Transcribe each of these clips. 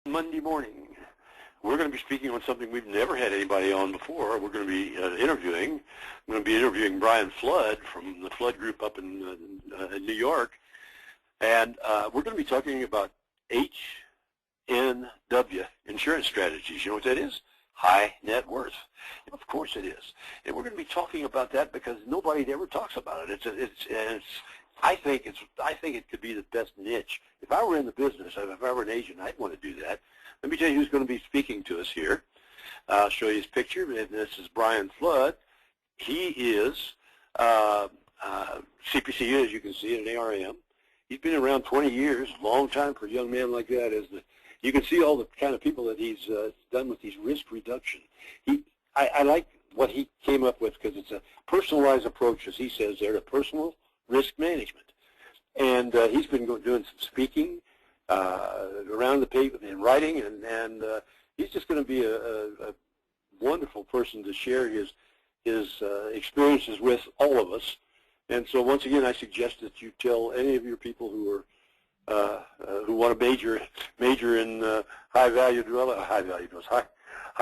Monday morning. We're going to be speaking on something we've never had anybody on before. We're going to be interviewing. I'm going to be interviewing Brian Flood from the Flood Group up in New York. And we're going to be talking about HNW, insurance strategies. You know what that is? High net worth. Of course it is. And we're going to be talking about that because nobody ever talks about it. I think it could be the best niche. If I were in the business, if I were an agent, I'd want to do that. Let me tell you who's going to be speaking to us here. I'll show you his picture. And this is Brian Flood. He is CPC, as you can see, an ARM. He's been around 20 years, long time for a young man like that. You can see all the kind of people that he's done with these risk reduction. I like what he came up with because it's a personalized approach, as he says there, to personal risk management. And he's been doing some speaking around the paper and writing, and he's just going to be a wonderful person to share his experiences with all of us. And so once again, I suggest that you tell any of your people who are who want to major in high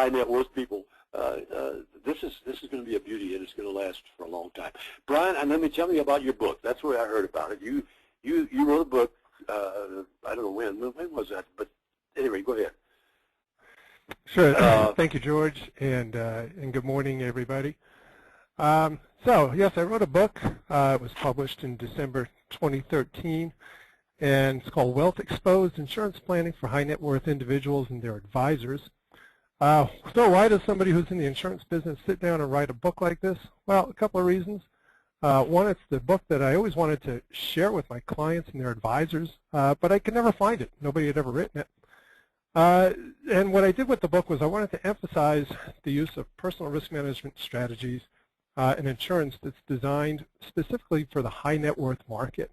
net worth people. This is going to be a beauty, and it's going to last for a long time. Brian, and let me tell you about your book. That's where I heard about it. You wrote a book. I don't know when was that, but anyway, go ahead. Sure. Thank you, George, and good morning, everybody. So yes, I wrote a book. It was published in December 2013, and it's called Wealth Exposed: Insurance Planning for High Net Worth Individuals and Their Advisors. So why does somebody who's in the insurance business sit down and write a book like this? Well, a couple of reasons. One, it's the book that I always wanted to share with my clients and their advisors, but I could never find it. Nobody had ever written it. And what I did with the book was I wanted to emphasize the use of personal risk management strategies and insurance that's designed specifically for the high net worth market.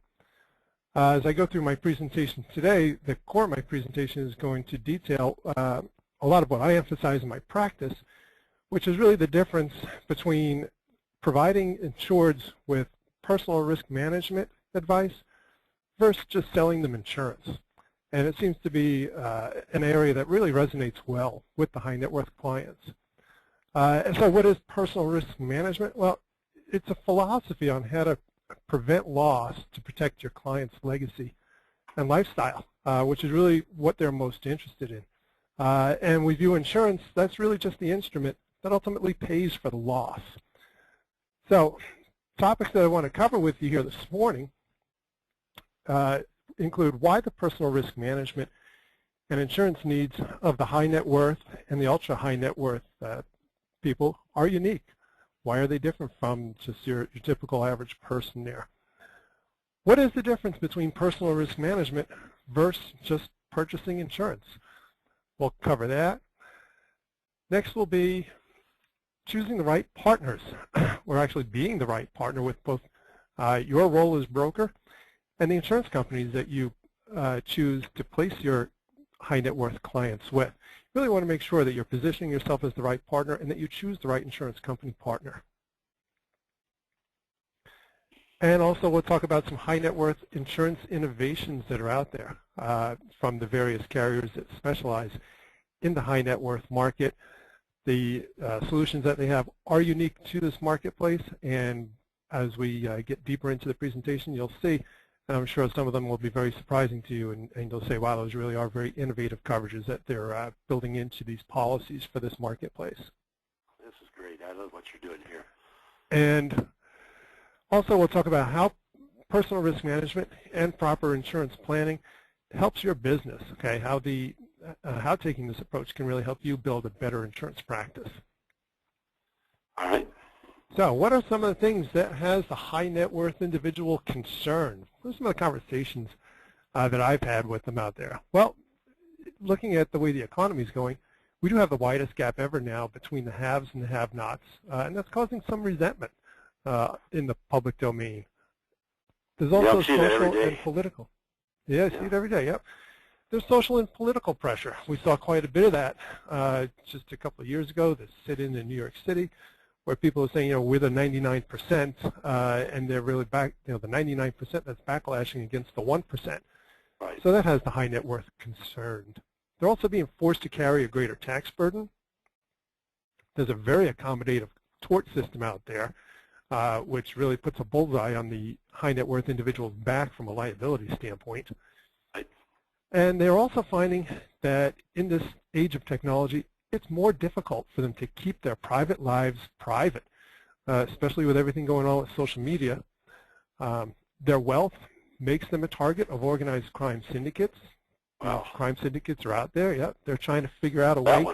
As I go through my presentation today, the core of my presentation is going to detail a lot of what I emphasize in my practice, which is really the difference between providing insureds with personal risk management advice versus just selling them insurance. And it seems to be an area that really resonates well with the high net worth clients. And so what is personal risk management? Well, it's a philosophy on how to prevent loss to protect your client's legacy and lifestyle, which is really what they're most interested in. And we view insurance, that's really just the instrument that ultimately pays for the loss. So topics that I want to cover with you here this morning include why the personal risk management and insurance needs of the high net worth and the ultra high net worth people are unique. Why are they different from just your typical average person there? What is the difference between personal risk management versus just purchasing insurance? We'll cover that. Next will be choosing the right partners, or actually being the right partner with both your role as broker and the insurance companies that you choose to place your high net worth clients with. You really want to make sure that you're positioning yourself as the right partner and that you choose the right insurance company partner. And also we'll talk about some high net worth insurance innovations that are out there from the various carriers that specialize in the high net worth market. The solutions that they have are unique to this marketplace, and as we get deeper into the presentation, you'll see, and I'm sure some of them will be very surprising to you, and you'll say, wow, those really are very innovative coverages that they're building into these policies for this marketplace. This is great. I love what you're doing here. And also we'll talk about how personal risk management and proper insurance planning helps your business, okay, how taking this approach can really help you build a better insurance practice. All right. So what are some of the things that has the high net worth individual concerned? What are some of the conversations that I've had with them out there? Well, looking at the way the economy is going, we do have the widest gap ever now between the haves and the have-nots, and that's causing some resentment in the public domain. There's also social and political. Yeah, I see it every day, yep. There's social and political pressure. We saw quite a bit of that just a couple of years ago, the sit-in in New York City, where people are saying, you know, we're the 99%, and they're really back, you know, the 99% that's backlashing against the 1%. Right. So that has the high net worth concerned. They're also being forced to carry a greater tax burden. There's a very accommodative tort system out there, which really puts a bullseye on the high net worth individual's back from a liability standpoint. And they're also finding that in this age of technology, it's more difficult for them to keep their private lives private, especially with everything going on with social media. Their wealth makes them a target of organized crime syndicates. Wow. Crime syndicates are out there. Yep, they're trying to figure out a way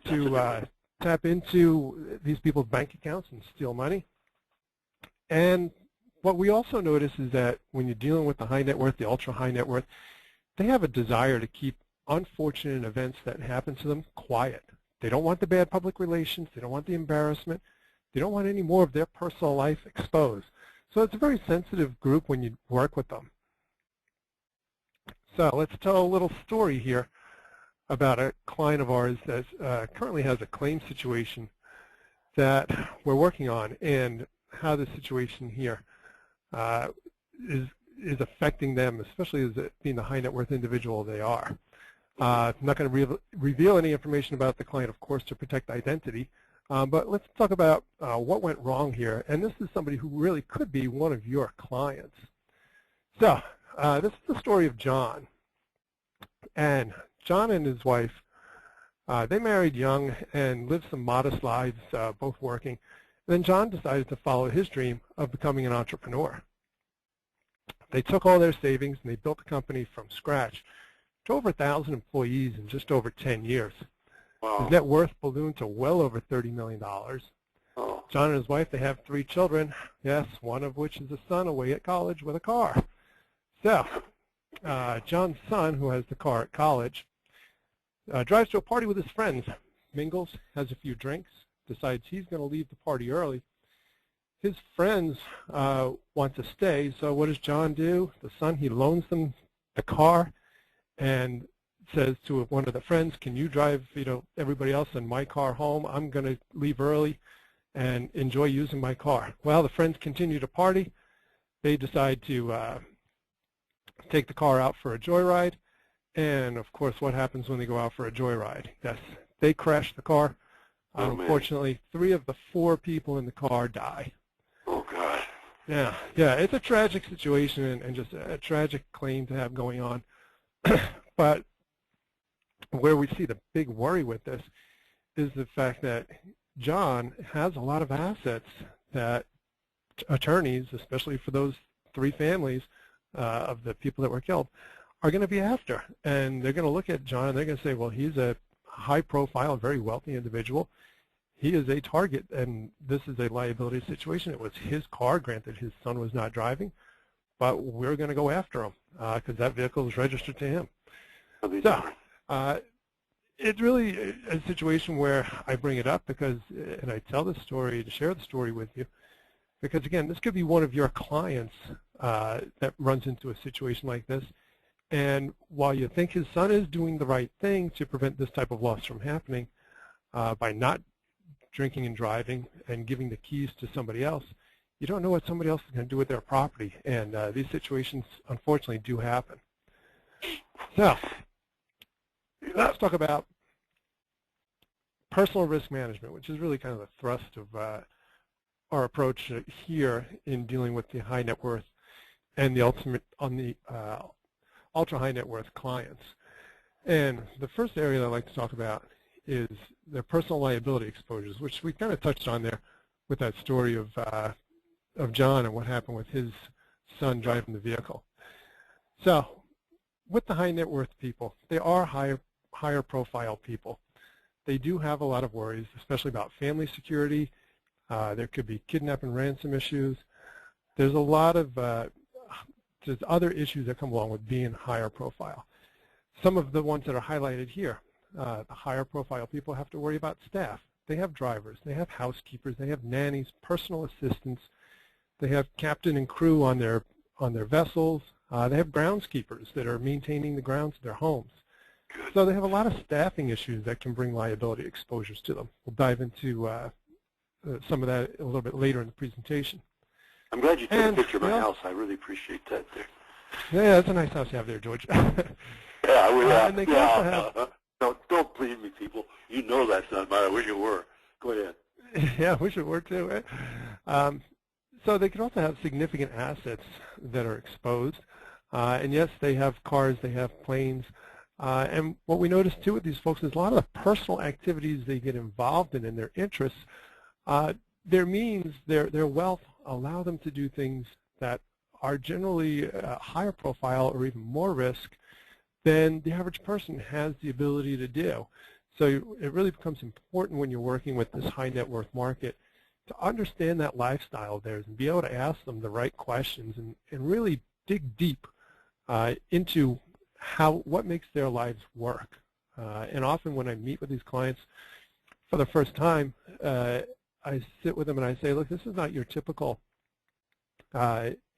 to tap into these people's bank accounts and steal money. And what we also notice is that when you're dealing with the high net worth, the ultra high net worth, they have a desire to keep unfortunate events that happen to them quiet. They don't want the bad public relations. They don't want the embarrassment. They don't want any more of their personal life exposed. So it's a very sensitive group when you work with them. So let's tell a little story here about a client of ours that currently has a claim situation that we're working on, and how the situation here is affecting them, especially as it being the high net worth individual they are. I'm not going to reveal any information about the client, of course, to protect identity, but let's talk about what went wrong here. And this is somebody who really could be one of your clients. So this is the story of John. And John and his wife, they married young and lived some modest lives, both working. And then John decided to follow his dream of becoming an entrepreneur. They took all their savings and they built a company from scratch to over 1,000 employees in just over 10 years. Wow. His net worth ballooned to well over $30 million. Oh. John and his wife, they have 3 children, yes, one of which is a son away at college with a car. So John's son, who has the car at college, drives to a party with his friends, mingles, has a few drinks, decides he's going to leave the party early. His friends want to stay, so what does John do? The son, he loans them the car and says to one of the friends, can you drive everybody else in my car home? I'm going to leave early and enjoy using my car. Well, the friends continue to party. They decide to take the car out for a joyride. And, of course, what happens when they go out for a joyride? Yes, they crash the car. Oh, unfortunately, 3 of the 4 people in the car die. Oh, God. Yeah, it's a tragic situation and just a tragic claim to have going on. But where we see the big worry with this is the fact that John has a lot of assets that attorneys, especially for those 3 families of the people that were killed, are going to be after. And they're going to look at John and they're going to say, well, he's a high-profile, very wealthy individual. He is a target, and this is a liability situation. It was his car. Granted, his son was not driving, but we're going to go after him because that vehicle is registered to him. So it's really a situation where I bring it up because, and I tell this story to share the story with you, because, again, this could be one of your clients that runs into a situation like this. And while you think his son is doing the right thing to prevent this type of loss from happening by not drinking and driving and giving the keys to somebody else, you don't know what somebody else is going to do with their property. And these situations, unfortunately, do happen. So let's talk about personal risk management, which is really kind of the thrust of our approach here in dealing with the high net worth and the ultra high net worth clients. And the first area that I'd like to talk about is their personal liability exposures, which we kind of touched on there with that story of John and what happened with his son driving the vehicle. So with the high net worth people, they are higher profile people. They do have a lot of worries, especially about family security. There could be kidnap and ransom issues. There's a lot of there's other issues that come along with being higher profile. Some of the ones that are highlighted here, the higher profile people have to worry about staff. They have drivers, they have housekeepers, they have nannies, personal assistants, they have captain and crew on their vessels, they have groundskeepers that are maintaining the grounds of their homes. So they have a lot of staffing issues that can bring liability exposures to them. We'll dive into some of that a little bit later in the presentation. I'm glad you took a picture of my house. I really appreciate that there. Yeah, that's a nice house you have there, George. Yeah, I would. And they also have You know that's not mine. I wish it were. Go ahead. Yeah, I wish it were too. Right? So they can also have significant assets that are exposed. And yes, they have cars, they have planes. And what we notice too with these folks is a lot of the personal activities they get involved in and their interests, their means, their wealth allow them to do things that are generally higher profile or even more risk than the average person has the ability to do. So it really becomes important when you're working with this high net worth market to understand that lifestyle of theirs and be able to ask them the right questions and really dig deep into what makes their lives work. And often when I meet with these clients for the first time, I sit with them and I say, look, this is not your typical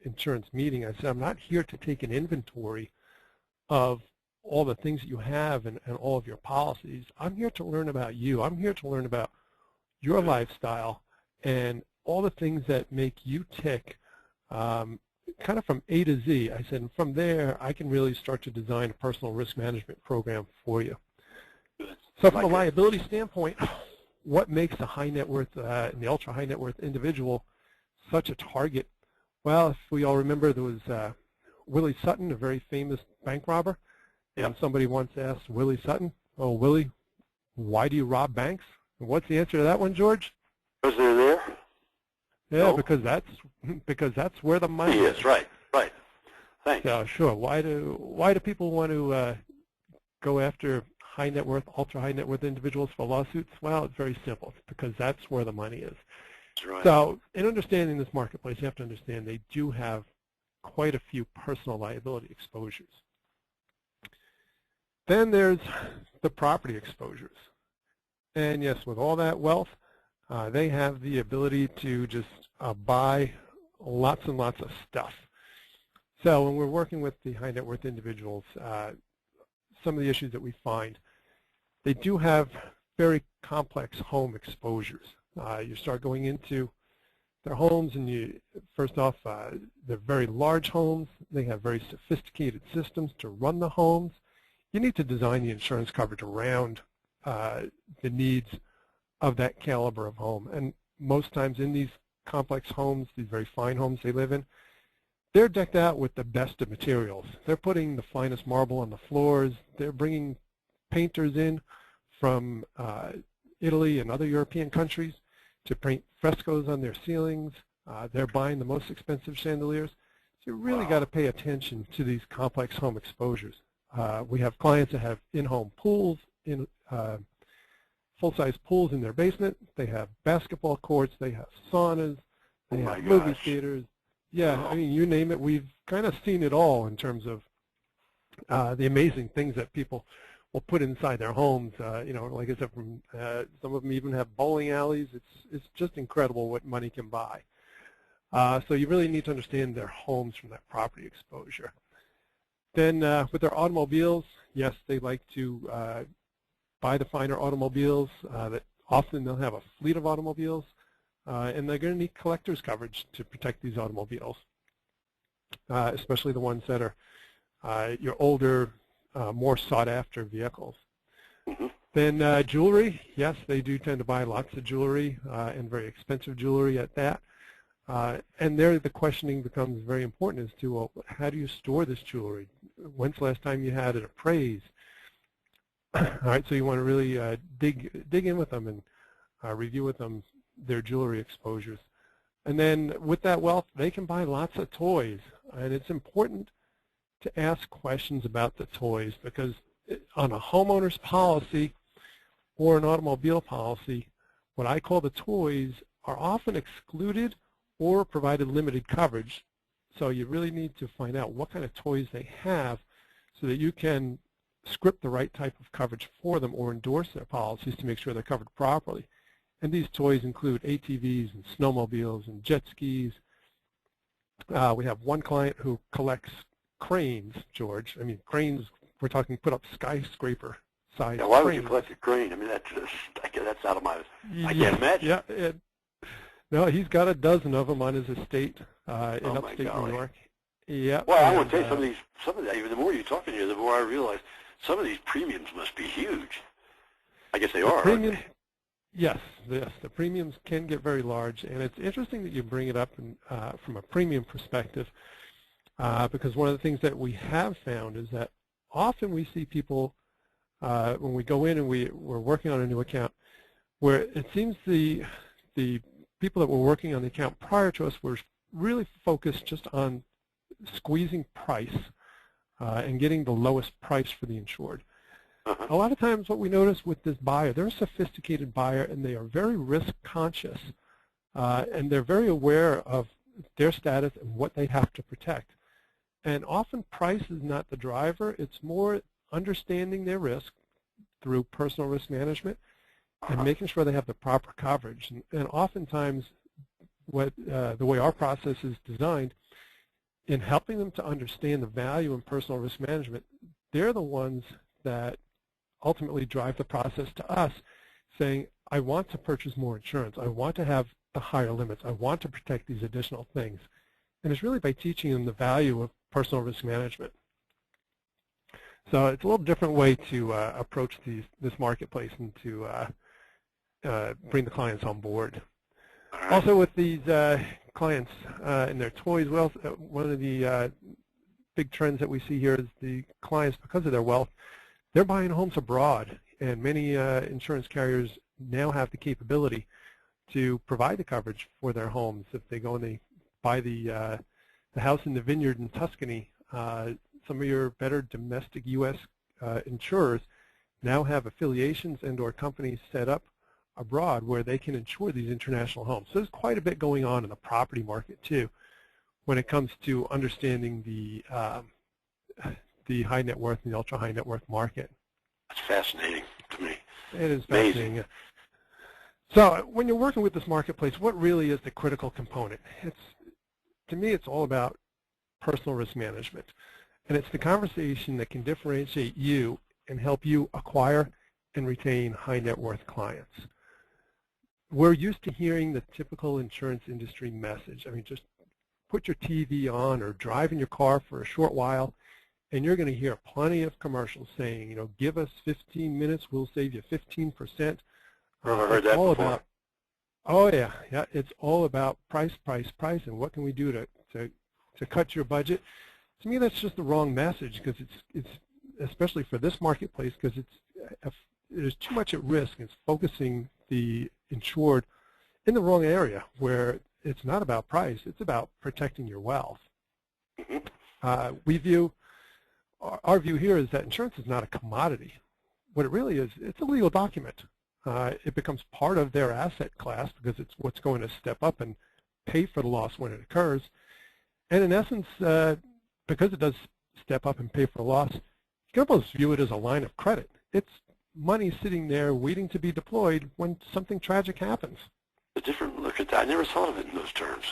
insurance meeting. I said, I'm not here to take an inventory of all the things that you have and all of your policies. I'm here to learn about you. I'm here to learn about your lifestyle and all the things that make you tick, kind of from A to Z. I said, and from there, I can really start to design a personal risk management program for you. So from a liability standpoint, what makes a high net worth and the ultra high net worth individual such a target? Well, if we all remember, there was Willie Sutton, a very famous bank robber. And somebody once asked Willie Sutton, "Oh, Willie, why do you rob banks?" And what's the answer to that one, George? Because they're there. Yeah, no? because that's where the money is. Right. Thanks. So sure. Why do people want to go after high net worth, ultra high net worth individuals for lawsuits? Well, it's very simple. It's because that's where the money is. That's right. So in understanding this marketplace, you have to understand they do have quite a few personal liability exposures. Then there's the property exposures. And yes, with all that wealth, they have the ability to just buy lots and lots of stuff. So when we're working with the high net worth individuals, some of the issues that we find, they do have very complex home exposures. You start going into their homes and first off, they're very large homes. They have very sophisticated systems to run the homes. You need to design the insurance coverage around the needs of that caliber of home. And most times in these complex homes, these very fine homes they live in, they're decked out with the best of materials. They're putting the finest marble on the floors. They're bringing painters in from Italy and other European countries to paint frescoes on their ceilings. They're buying the most expensive chandeliers. So you really got to pay attention to these complex home exposures. We have clients that have in-home pools, full-size pools in their basement. They have basketball courts. They have saunas. They have movie theaters. Yeah, I mean, you name it. We've kind of seen it all in terms of the amazing things that people will put inside their homes. You know, like I said, from some of them even have bowling alleys. It's just incredible what money can buy. So you really need to understand their homes from that property exposure. Then with their automobiles, yes, they like to buy the finer automobiles. That often they'll have a fleet of automobiles, and they're going to need collector's coverage to protect these automobiles, especially the ones that are your older, more sought-after vehicles. Then jewelry, yes, they do tend to buy lots of jewelry and very expensive jewelry at that. And there the questioning becomes very important as to, well, how do you store this jewelry? When's the last time you had it appraised? All right, so you want to really dig in with them and review with them their jewelry exposures. And then with that wealth, they can buy lots of toys. And it's important to ask questions about the toys because on a homeowner's policy or an automobile policy, what I call the toys are often excluded or provided limited coverage. So you really need to find out what kind of toys they have so that you can script the right type of coverage for them or endorse their policies to make sure they're covered properly. And these toys include ATVs and snowmobiles and jet skis. We have one client who collects cranes, George. I mean, cranes, we're talking put up skyscraper size. Yeah, why cranes. would you collect a crane? I mean, that's out of my, I can't imagine. Yeah, no, he's got a dozen of them on his estate in upstate New York. Yeah. Well, I want to tell you, some of that, even the more you're talking here, the more I realize some of these premiums must be huge. I guess they are. Premium, yes, the premiums can get very large, and it's interesting that you bring it up from a premium perspective, because one of the things that we have found is that often we see people, when we go in and we're working on a new account, where it seems the people that were working on the account prior to us were really focused just on squeezing price and getting the lowest price for the insured. A lot of times what we notice with this buyer, they're a sophisticated buyer and they are very risk conscious, and they're very aware of their status and what they have to protect. And often price is not the driver, it's more understanding their risk through personal risk management and making sure they have the proper coverage. And oftentimes the way our process is designed, in helping them to understand the value in personal risk management, they're the ones that ultimately drive the process to us, saying, I want to purchase more insurance. I want to have the higher limits. I want to protect these additional things. And it's really by teaching them the value of personal risk management. So it's a little different way to approach this marketplace and to bring the clients on board. Also with these clients and their toys, well, one of the big trends that we see here is the clients, because of their wealth, they're buying homes abroad, and many insurance carriers now have the capability to provide the coverage for their homes. If they go and they buy the house in the vineyard in Tuscany, some of your better domestic U.S. Insurers now have affiliations and or companies set up abroad where they can insure these international homes. So there's quite a bit going on in the property market too when it comes to understanding the high net worth and the ultra high net worth market. That's fascinating to me. It is fascinating. So when you're working with this marketplace, what really is the critical component? To me, it's all about personal risk management. And it's the conversation that can differentiate you and help you acquire and retain high net worth clients. We're used to hearing the typical insurance industry message. I mean, just put your TV on or drive in your car for a short while, and you're going to hear plenty of commercials saying, you know, give us 15 minutes, we'll save you 15%. I've heard that before. About, oh yeah, it's all about price, and what can we do to cut your budget. To me, that's just the wrong message, because it's especially for this marketplace, because there's too much at risk. It's focusing the insured in the wrong area, where it's not about price, it's about protecting your wealth. Our view here is that insurance is not a commodity. What it really is, it's a legal document. It becomes part of their asset class because it's what's going to step up and pay for the loss when it occurs. And in essence, because it does step up and pay for the loss, you can almost view it as a line of credit. It's money sitting there waiting to be deployed when something tragic happens. A different look at that. I never thought of it in those terms.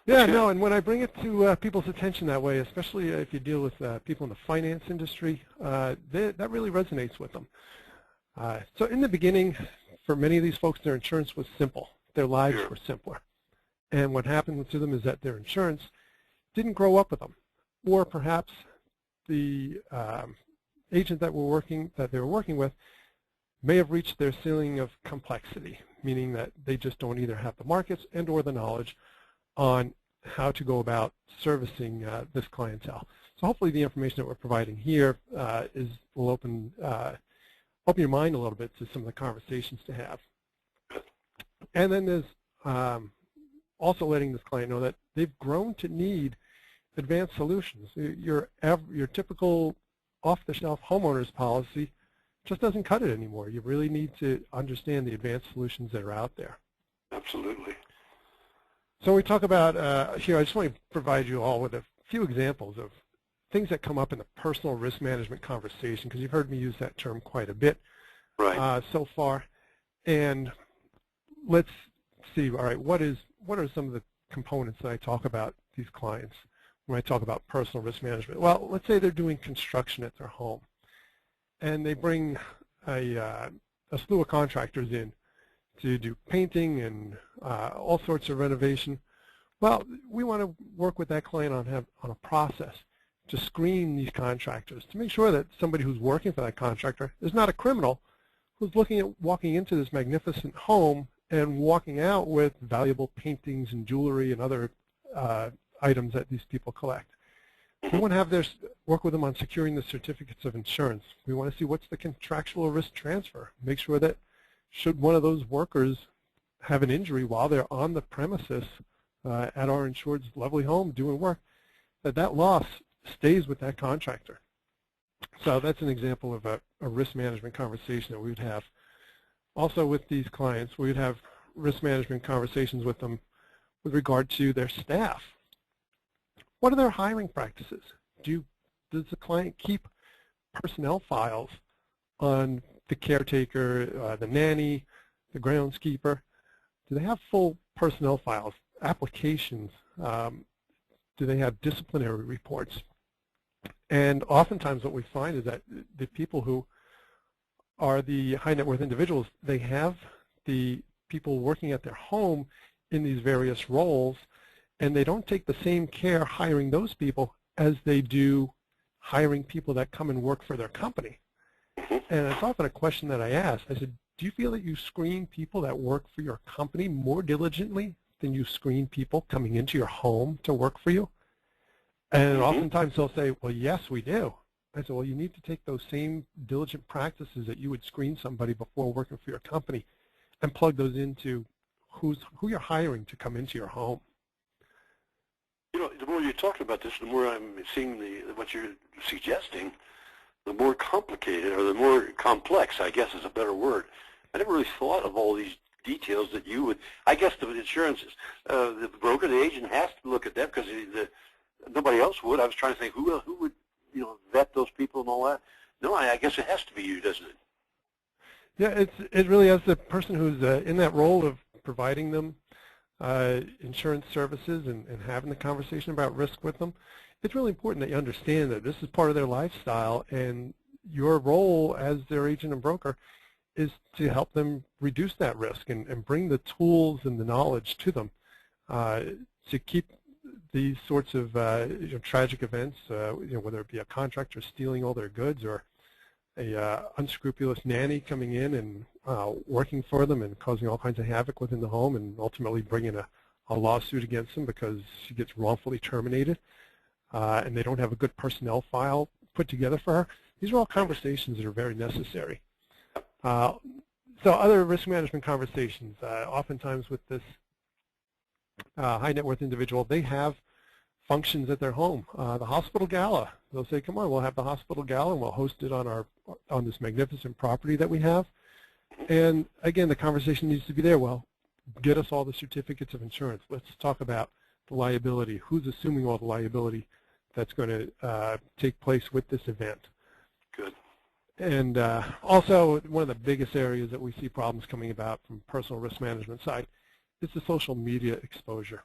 Yeah, no, and when I bring it to people's attention that way, especially if you deal with people in the finance industry, that really resonates with them. So in the beginning, for many of these folks, their insurance was simple. Their lives were simpler. And what happened to them is that their insurance didn't grow up with them. Or perhaps the agent that they were working with may have reached their ceiling of complexity, meaning that they just don't either have the markets and or the knowledge on how to go about servicing this clientele. So hopefully the information that we're providing here will open your mind a little bit to some of the conversations to have. And then there's also letting this client know that they've grown to need advanced solutions. Your typical off-the-shelf homeowner's policy just doesn't cut it anymore. You really need to understand the advanced solutions that are out there. Absolutely. So we talk about here, I just want to provide you all with a few examples of things that come up in the personal risk management conversation, because you've heard me use that term quite a bit so far. And let's see, all right, what are some of the components that I talk about these clients when I talk about personal risk management? Well, let's say they're doing construction at their home, and they bring a slew of contractors in to do painting and all sorts of renovation. Well, we want to work with that client on a process to screen these contractors to make sure that somebody who's working for that contractor is not a criminal who's looking at walking into this magnificent home and walking out with valuable paintings and jewelry and other items that these people collect. We want to have work with them on securing the certificates of insurance. We want to see what's the contractual risk transfer. Make sure that should one of those workers have an injury while they're on the premises at our insured's lovely home doing work, that loss stays with that contractor. So that's an example of a risk management conversation that we would have. Also with these clients, we would have risk management conversations with them with regard to their staff. What are their hiring practices? Does the client keep personnel files on the caretaker, the nanny, the groundskeeper? Do they have full personnel files, applications? Do they have disciplinary reports? And oftentimes what we find is that the people who are the high net worth individuals, they have the people working at their home in these various roles, and they don't take the same care hiring those people as they do hiring people that come and work for their company. And it's often a question that I ask. I said, do you feel that you screen people that work for your company more diligently than you screen people coming into your home to work for you? And oftentimes they'll say, well, yes, we do. I said, well, you need to take those same diligent practices that you would screen somebody before working for your company and plug those into who you're hiring to come into your home. You know, the more you're talking about this, the more I'm seeing what you're suggesting, the more complicated or the more complex, I guess is a better word. I never really thought of all these details that you would. I guess the insurances, the broker, the agent has to look at that because nobody else would. I was trying to think who would, you know, vet those people and all that. No, I guess it has to be you, doesn't it? Yeah, it really is the person who's in that role of providing them insurance services and having the conversation about risk with them. It's really important that you understand that this is part of their lifestyle, and your role as their agent and broker is to help them reduce that risk and bring the tools and the knowledge to them to keep these sorts of tragic events, whether it be a contractor stealing all their goods or a unscrupulous nanny coming in and working for them and causing all kinds of havoc within the home and ultimately bringing a lawsuit against them because she gets wrongfully terminated and they don't have a good personnel file put together for her. These are all conversations that are very necessary. So other risk management conversations, oftentimes with this high net worth individual, they have functions at their home. The hospital gala, they'll say, come on, we'll have the hospital gala and we'll host it on this magnificent property that we have. And again, the conversation needs to be there. Well, get us all the certificates of insurance. Let's talk about the liability. Who's assuming all the liability that's going to take place with this event? Good. And also, one of the biggest areas that we see problems coming about from personal risk management side is the social media exposure.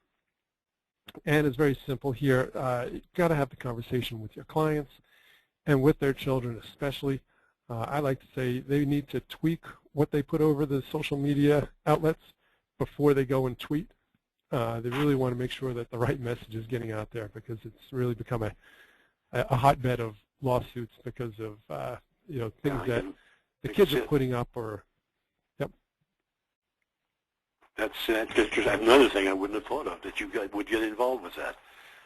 And it's very simple here. You've got to have the conversation with your clients and with their children especially. I like to say they need to tweak what they put over the social media outlets before they go and tweet. They really want to make sure that the right message is getting out there because it's really become a hotbed of lawsuits because of things that the kids are putting up or. That's another thing I wouldn't have thought of, that you guys would get involved with that.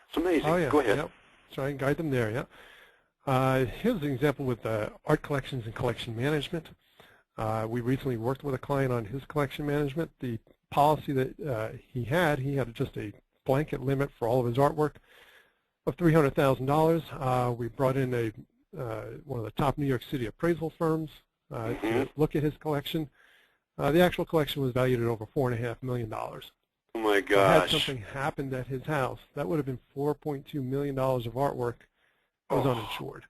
It's amazing. Oh, yeah. Go ahead. Yep. Try and guide them there, yeah. Here's an example with art collections and collection management. We recently worked with a client on his collection management. The policy that he had just a blanket limit for all of his artwork of $300,000. We brought in one of the top New York City appraisal firms to look at his collection. The actual collection was valued at over $4.5 million. Oh my gosh! So had something happened at his house, that would have been $4.2 million of artwork that was uninsured.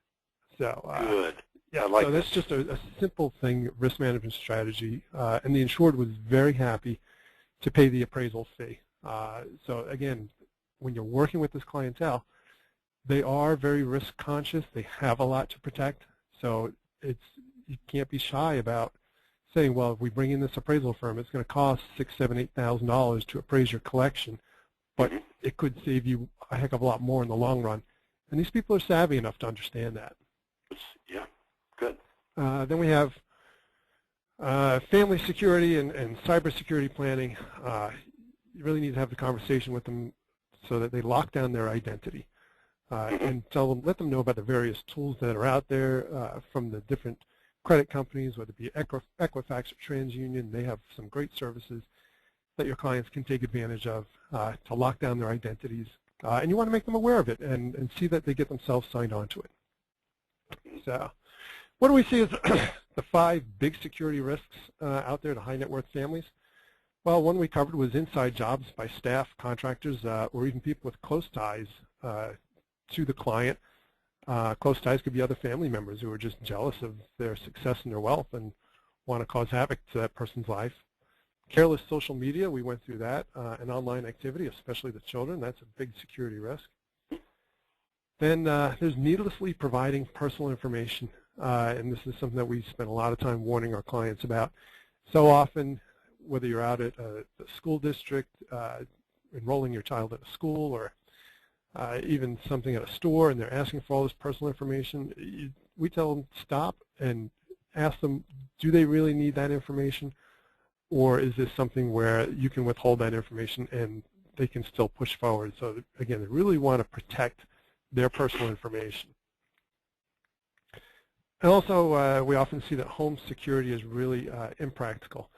So good. Yeah, I like so that's just a simple thing, risk management strategy, and the insured was very happy to pay the appraisal fee. So again, when you're working with this clientele, they are very risk conscious. They have a lot to protect, so you can't be shy about saying, well, if we bring in this appraisal firm, it's going to cost $6,000, $7,000, $8,000 to appraise your collection, but it could save you a heck of a lot more in the long run. And these people are savvy enough to understand that. Yeah, good. Then we have Family security and cybersecurity planning, you really need to have the conversation with them so that they lock down their identity and let them know about the various tools that are out there from the different credit companies, whether it be Equifax or TransUnion. They have some great services that your clients can take advantage of to lock down their identities. And you want to make them aware of it and see that they get themselves signed on to it. So what do we see as the 5 big security risks out there to high net worth families? Well, one we covered was inside jobs by staff, contractors, or even people with close ties to the client. Close ties could be other family members who are just jealous of their success and their wealth and want to cause havoc to that person's life. Careless social media, we went through that, and online activity, especially the children, that's a big security risk. Then there's needlessly providing personal information, and this is something that we spend a lot of time warning our clients about. So often, whether you're out at the school district, enrolling your child at a school, or even something at a store, and they're asking for all this personal information, we tell them stop and ask them, do they really need that information? Or is this something where you can withhold that information and they can still push forward? So again, they really want to protect their personal information. And also, we often see that home security is really impractical.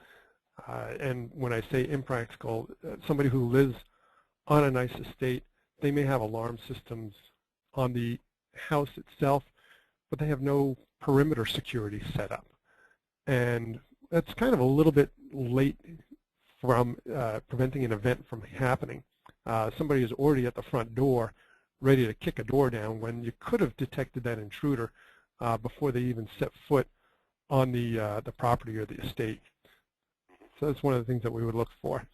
And when I say impractical, somebody who lives on a nice estate, they may have alarm systems on the house itself, but they have no perimeter security set up. And that's kind of a little bit late from preventing an event from happening. Somebody is already at the front door ready to kick a door down when you could have detected that intruder before they even set foot on the property or the estate. So that's one of the things that we would look for.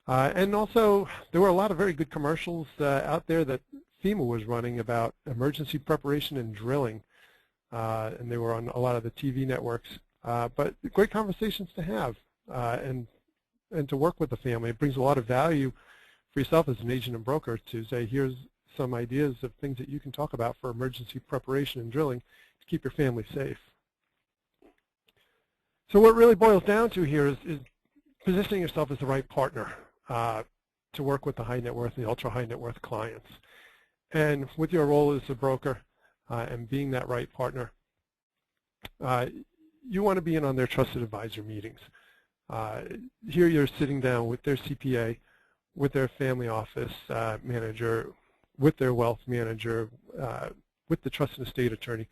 And also, there were a lot of very good commercials out there that FEMA was running about emergency preparation and drilling, and they were on a lot of the TV networks. But great conversations to have and to work with the family. It brings a lot of value for yourself as an agent and broker to say, here's some ideas of things that you can talk about for emergency preparation and drilling to keep your family safe. So what it really boils down to here is positioning yourself as the right partner to work with the high net worth and the ultra high net worth clients. And with your role as a broker and being that right partner, you want to be in on their trusted advisor meetings. Here you're sitting down with their CPA, with their family office manager, with their wealth manager, with the trust and estate attorney,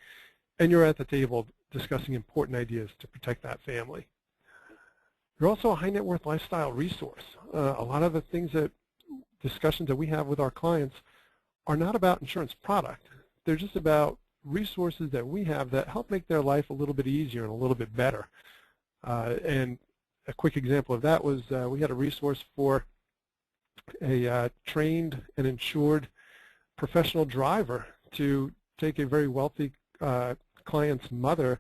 and you're at the table discussing important ideas to protect that family. You're also a high net worth lifestyle resource. A lot of the discussions that we have with our clients are not about insurance product. They're just about resources that we have that help make their life a little bit easier and a little bit better. And a quick example of that was we had a resource for a trained and insured professional driver to take a very wealthy client's mother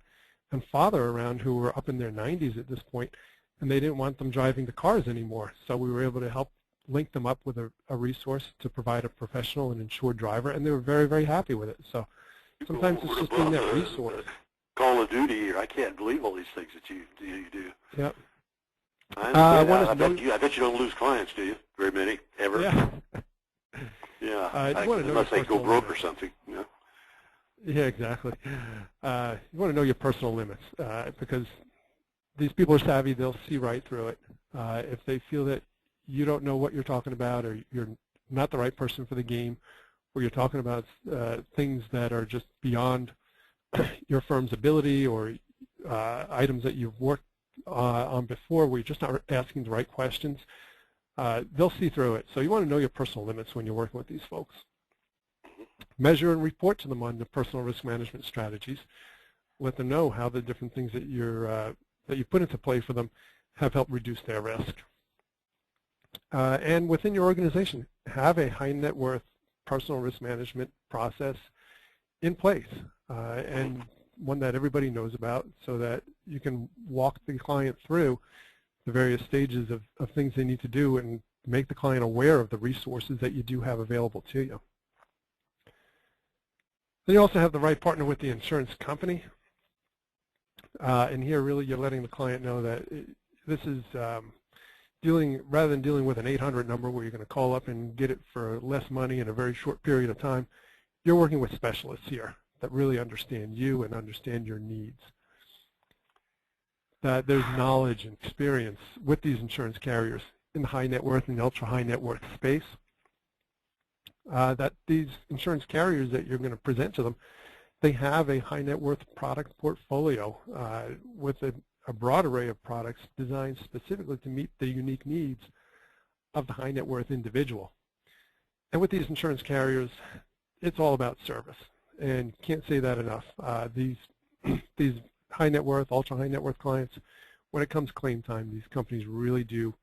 and father around who were up in their 90s at this point, and they didn't want them driving the cars anymore. So we were able to help link them up with a resource to provide a professional and insured driver, and they were very, very happy with it. So sometimes it's just being that resource. Call of Duty, I can't believe all these things that you do. Yep. I bet you don't lose clients, do you? Very many, ever? Yeah. Yeah. Unless they go broke or something. Yeah. Yeah, exactly. You want to know your personal limits because these people are savvy. They'll see right through it. If they feel that you don't know what you're talking about, or you're not the right person for the game, or you're talking about things that are just beyond your firm's ability, or items that you've worked on before where you're just not asking the right questions, they'll see through it. So you want to know your personal limits when you're working with these folks. Measure and report to them on the personal risk management strategies. Let them know how the different things that you put into play for them have helped reduce their risk. And within your organization, have a high net worth personal risk management process in place, and one that everybody knows about, so that you can walk the client through the various stages of things they need to do and make the client aware of the resources that you do have available to you. Then you also have the right partner with the insurance company. And here really you're letting the client know that this is rather than dealing with an 800 number where you're going to call up and get it for less money in a very short period of time, you're working with specialists here that really understand you and understand your needs. That there's knowledge and experience with these insurance carriers in the high net worth and the ultra high net worth space. That these insurance carriers that you're going to present to them, they have a high net worth product portfolio with a broad array of products designed specifically to meet the unique needs of the high net worth individual. And with these insurance carriers, it's all about service, and can't say that enough. These high net worth, ultra high net worth clients, when it comes claim time, these companies really do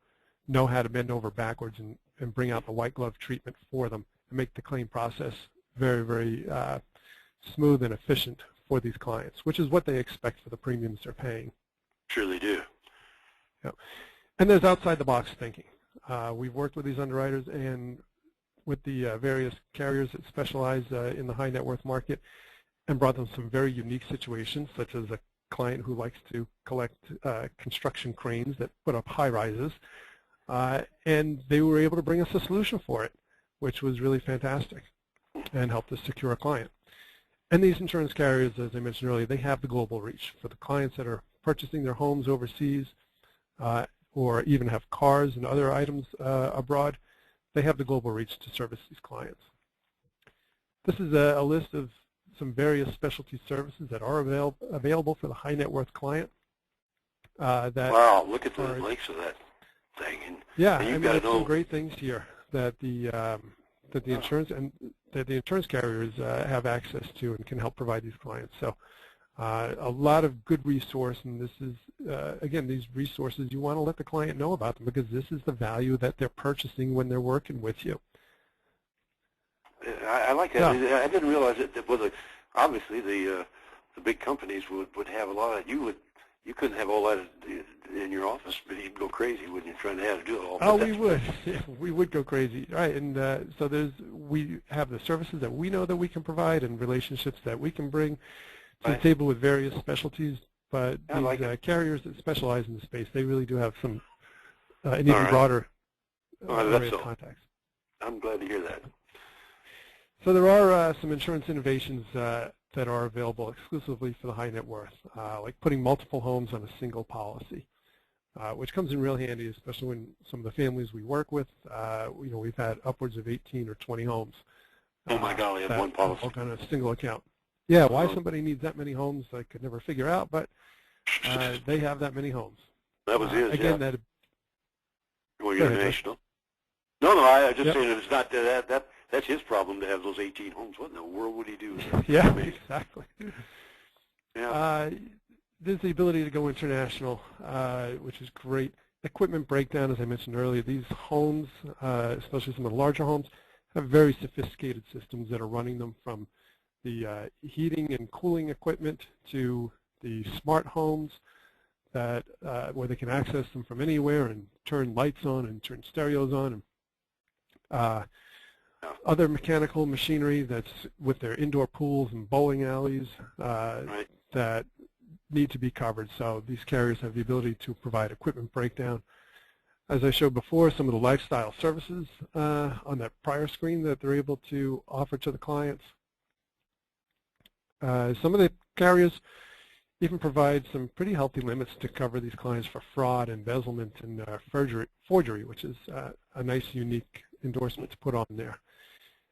know how to bend over backwards and bring out the white glove treatment for them and make the claim process very, very smooth and efficient for these clients, which is what they expect for the premiums they're paying. Sure they do. Yep. And there's outside the box thinking. We've worked with these underwriters and with the various carriers that specialize in the high net worth market and brought them some very unique situations, such as a client who likes to collect construction cranes that put up high rises, and they were able to bring us a solution for it, which was really fantastic and helped us secure a client. And these insurance carriers, as I mentioned earlier, they have the global reach. For the clients that are purchasing their homes overseas or even have cars and other items abroad, they have the global reach to service these clients. This is a list of some various specialty services that are available for the high net worth client. Wow, look at the links of that thing. And, yeah, and I mean, there's some great things here that the insurance carriers have access to and can help provide these clients. So a lot of good resource, and this is again, these resources, you want to let the client know about them because this is the value that they're purchasing when they're working with you. I like that. Yeah. I didn't realize that well, obviously the big companies would have a lot of, you couldn't have all that in your office, but you'd go crazy, wouldn't you, trying to have to do it all? Oh, we would. We would go crazy, right? And so we have the services that we know that we can provide and relationships that we can bring to the table with various specialties. But these carriers that specialize in the space, they really do have some an even broader array of contacts. I'm glad to hear that. So there are some insurance innovations that are available exclusively for the high net worth, like putting multiple homes on a single policy, which comes in real handy, especially when some of the families we work with, we've had upwards of 18 or 20 homes. Oh my golly, have one policy. All on a single account. Yeah, why somebody needs that many homes, I could never figure out, but they have that many homes. That was his, again, yeah. Well, you're international. No, I just saying it's not that's his problem to have those 18 homes. What in the world would he do? Yeah, exactly. Yeah. There's the ability to go international, which is great. Equipment breakdown, as I mentioned earlier, these homes, especially some of the larger homes, have very sophisticated systems that are running them from the heating and cooling equipment to the smart homes that where they can access them from anywhere and turn lights on and turn stereos on. And, other mechanical machinery that's with their indoor pools and bowling alleys that need to be covered. So these carriers have the ability to provide equipment breakdown. As I showed before, some of the lifestyle services on that prior screen that they're able to offer to the clients. Some of the carriers even provide some pretty healthy limits to cover these clients for fraud, embezzlement, and forgery, which is a nice, unique endorsement to put on there.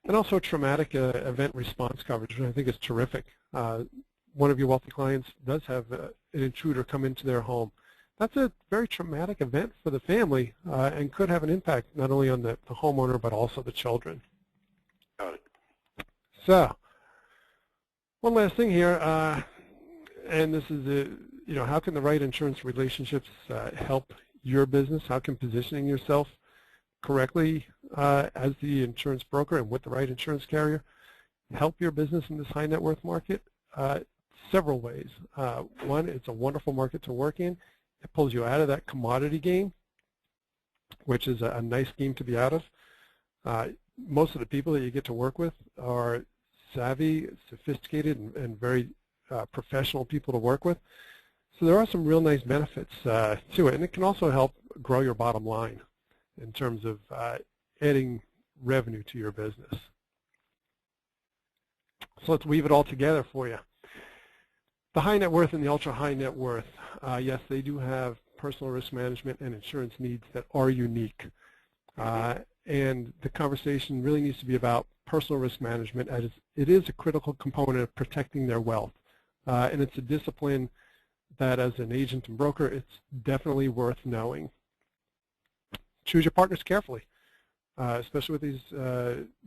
And also traumatic event response coverage, which I think is terrific. One of your wealthy clients does have an intruder come into their home. That's a very traumatic event for the family and could have an impact not only on the homeowner but also the children. Got it. So, one last thing here, and this is how can the right insurance relationships help your business? How can positioning yourself correctly as the insurance broker and with the right insurance carrier help your business in this high net worth market? Several ways. One, it's a wonderful market to work in. It pulls you out of that commodity game, which is a nice game to be out of. Most of the people that you get to work with are savvy, sophisticated, and very professional people to work with. So there are some real nice benefits to it, and it can also help grow your bottom line in terms of adding revenue to your business. So let's weave it all together for you. The high net worth and the ultra high net worth, yes, they do have personal risk management and insurance needs that are unique. And the conversation really needs to be about personal risk management, as it is a critical component of protecting their wealth. And it's a discipline that, as an agent and broker, it's definitely worth knowing. Choose your partners carefully, especially with these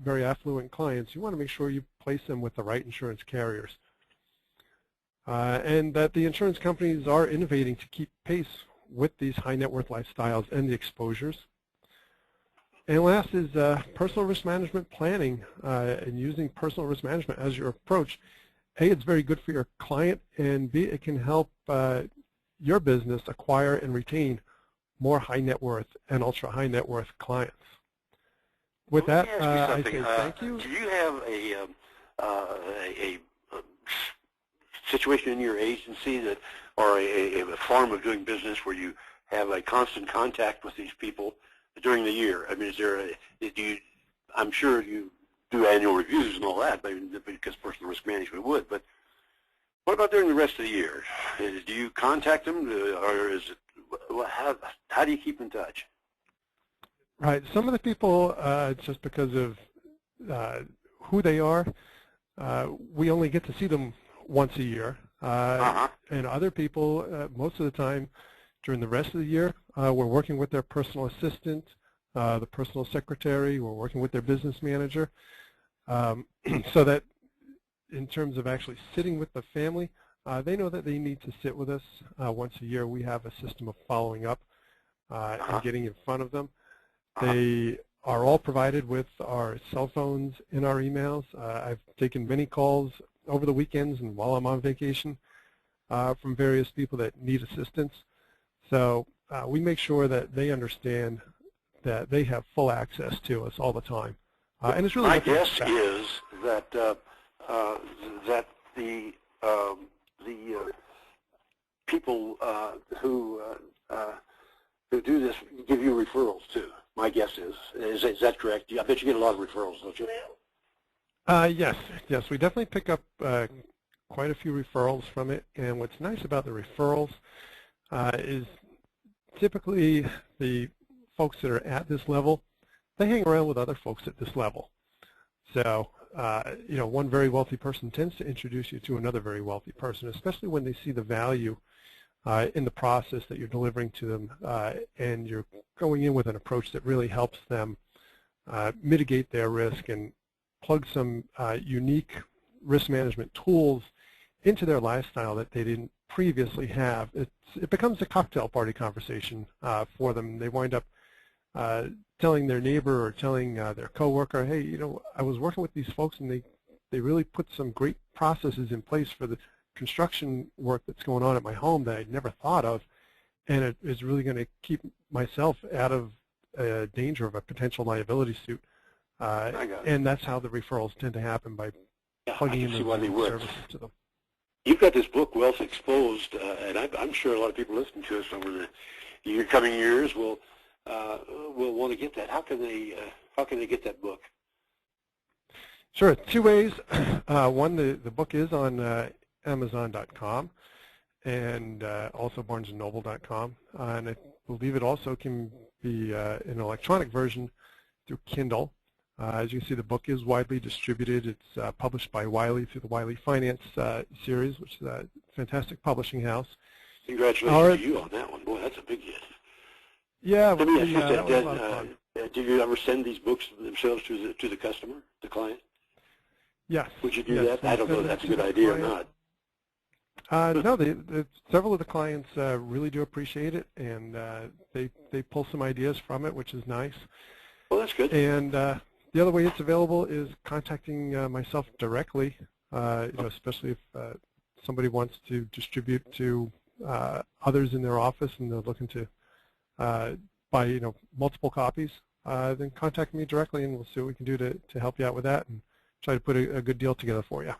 very affluent clients. You want to make sure you place them with the right insurance carriers. And that the insurance companies are innovating to keep pace with these high net worth lifestyles and the exposures. And last is personal risk management planning and using personal risk management as your approach. A, it's very good for your client, and B, it can help your business acquire and retain more high net worth and ultra high net worth clients. With that, I say thank you. Do you have a situation in your agency that, or a form of doing business where you have a constant contact with these people during the year? I mean, is there I'm sure you do annual reviews and all that, because personal risk management would, but what about during the rest of the year? Do you contact them, or is it, how do you keep in touch? Right. Some of the people, just because of who they are, we only get to see them once a year. And other people, most of the time, during the rest of the year, we're working with their personal assistant, the personal secretary, we're working with their business manager, so that in terms of actually sitting with the family, they know that they need to sit with us once a year. We have a system of following up and getting in front of them. They are all provided with our cell phones and our emails. I've taken many calls over the weekends and while I'm on vacation from various people that need assistance. So we make sure that they understand that they have full access to us all the time. And it's really my guess is that that the people who do this give you referrals too. My guess is that correct? I bet you get a lot of referrals, don't you? Yes, we definitely pick up quite a few referrals from it. And what's nice about the referrals is typically the folks that are at this level, they hang around with other folks at this level. So, you know, one very wealthy person tends to introduce you to another very wealthy person, especially when they see the value in the process that you're delivering to them, and you're going in with an approach that really helps them mitigate their risk and plug some unique risk management tools into their lifestyle that they didn't previously have. It becomes a cocktail party conversation for them. They wind up telling their neighbor or telling their coworker, hey, you know, I was working with these folks and they really put some great processes in place for the construction work that's going on at my home that I'd never thought of, and it is really going to keep myself out of danger of a potential liability suit. And that's how the referrals tend to happen, by plugging in those services to them. You've got this book, Wealth Exposed, and I'm sure a lot of people listening to us over the coming years will want to get that. How can they get that book? Sure, two ways. One, the book is on Amazon.com and also BarnesandNoble.com, and I believe it also can be an electronic version through Kindle. As you can see, the book is widely distributed. It's published by Wiley through the Wiley Finance series, which is a fantastic publishing house. Congratulations to you on that one. Boy, that's a big hit. Yeah. Let me ask you that. Do you ever send these books themselves to the customer, the client? Yes. Would you do that? I don't know if that's a good idea or not. No, several of the clients really do appreciate it, and they pull some ideas from it, which is nice. Well, that's good. And the other way it's available is contacting myself directly, you know, especially if somebody wants to distribute to others in their office and they're looking to buy, you know, multiple copies. Then contact me directly, and we'll see what we can do to help you out with that and try to put a good deal together for you.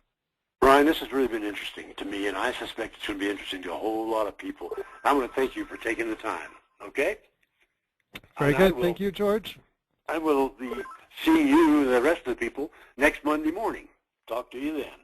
Brian, Brian, this has really been interesting to me, and I suspect it's going to be interesting to a whole lot of people. I want to thank you for taking the time, okay? Very good. Thank you, George. I will be seeing you, the rest of the people, next Monday morning. Talk to you then.